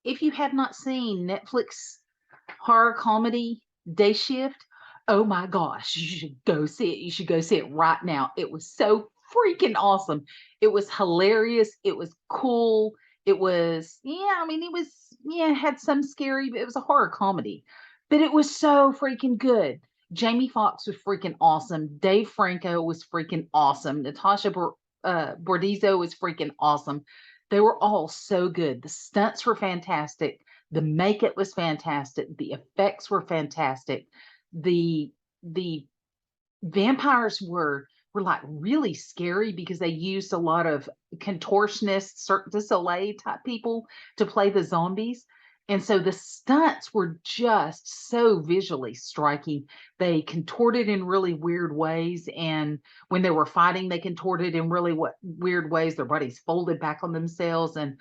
if you have not seen Netflix horror comedy Day Shift, oh my gosh, you should go see it. You should go see it right now. It was so freaking awesome. It was hilarious. It was cool. It was, yeah, I mean, it was, yeah, it had some scary, but it was a horror comedy. But it was so freaking good. Jamie Foxx was freaking awesome. Dave Franco was freaking awesome. Bordizzo was freaking awesome. They were all so good. The stunts were fantastic. The makeup was fantastic. The effects were fantastic. The vampires were like really scary because they used a lot of contortionists, Cirque du Soleil type people to play the zombies. And so the stunts were just so visually striking. They contorted in really weird ways. And when they were fighting, they contorted in really weird ways. Their bodies folded back on themselves. And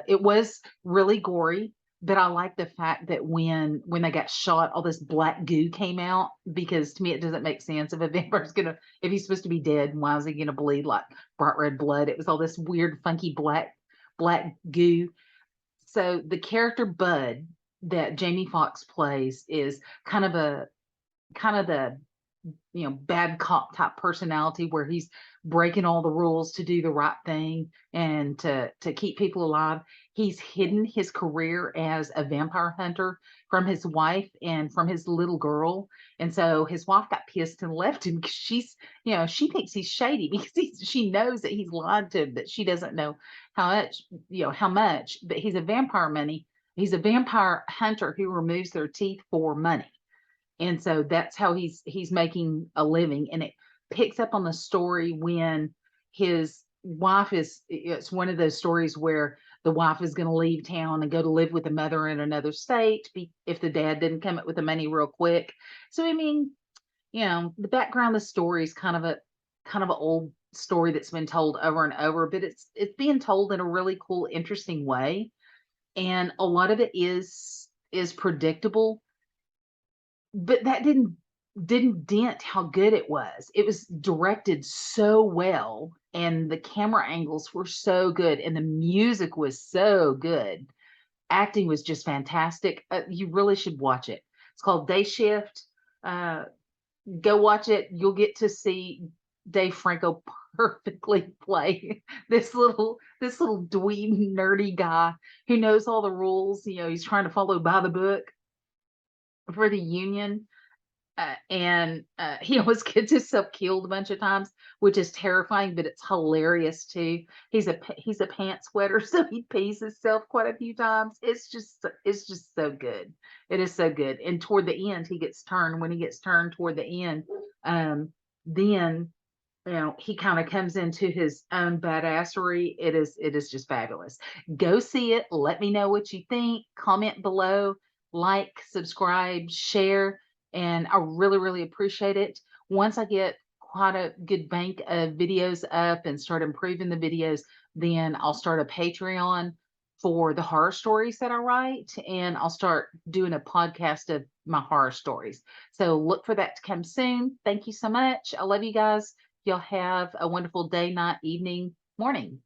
it was really gory. But I like the fact that when they got shot, all this black goo came out because to me it doesn't make sense if a vampire's gonna if he's supposed to be dead, why is he gonna bleed like bright red blood? It was all this weird, funky black goo. So the character Bud that Jamie Foxx plays is kind of the bad cop type personality where he's breaking all the rules to do the right thing and to keep people alive. He's hidden his career as a vampire hunter from his wife and from his little girl. And so his wife got pissed and left him because she thinks he's shady because she knows that he's lied to him, but she doesn't know how much, but he's a vampire hunter who removes their teeth for money. And so that's how he's making a living, and it picks up on the story when his wife is it's one of those stories where the wife is going to leave town and go to live with the mother in another state if the dad didn't come up with the money real quick. So I mean, the background of the story is kind of an old story that's been told over and over, but it's being told in a really cool, interesting way. And a lot of it is predictable, but that didn't dent how good it was. It was directed so well, and the camera angles were so good, and the music was so good. Acting was just fantastic. You really should watch it. It's called Day Shift. Uh, Go watch it. You'll get to see Dave Franco perfectly play this little dweeb nerdy guy who knows all the rules. He's trying to follow by the book for the union, and he always gets himself killed a bunch of times, which is terrifying, but it's hilarious too. He's a pants sweater, so he pees himself quite a few times. It's just so good. It is so good. And toward the end, when he gets turned toward the end, then he kind of comes into his own badassery. It is just fabulous. Go see it. Let me know what you think. Comment below, like, subscribe, share, and I really, really appreciate it. Once I get quite a good bank of videos up and start improving the videos, then I'll start a Patreon for the horror stories that I write, and I'll start doing a podcast of my horror stories. So look for that to come soon. Thank you so much. I love you guys. Y'all have a wonderful day, night, evening, morning.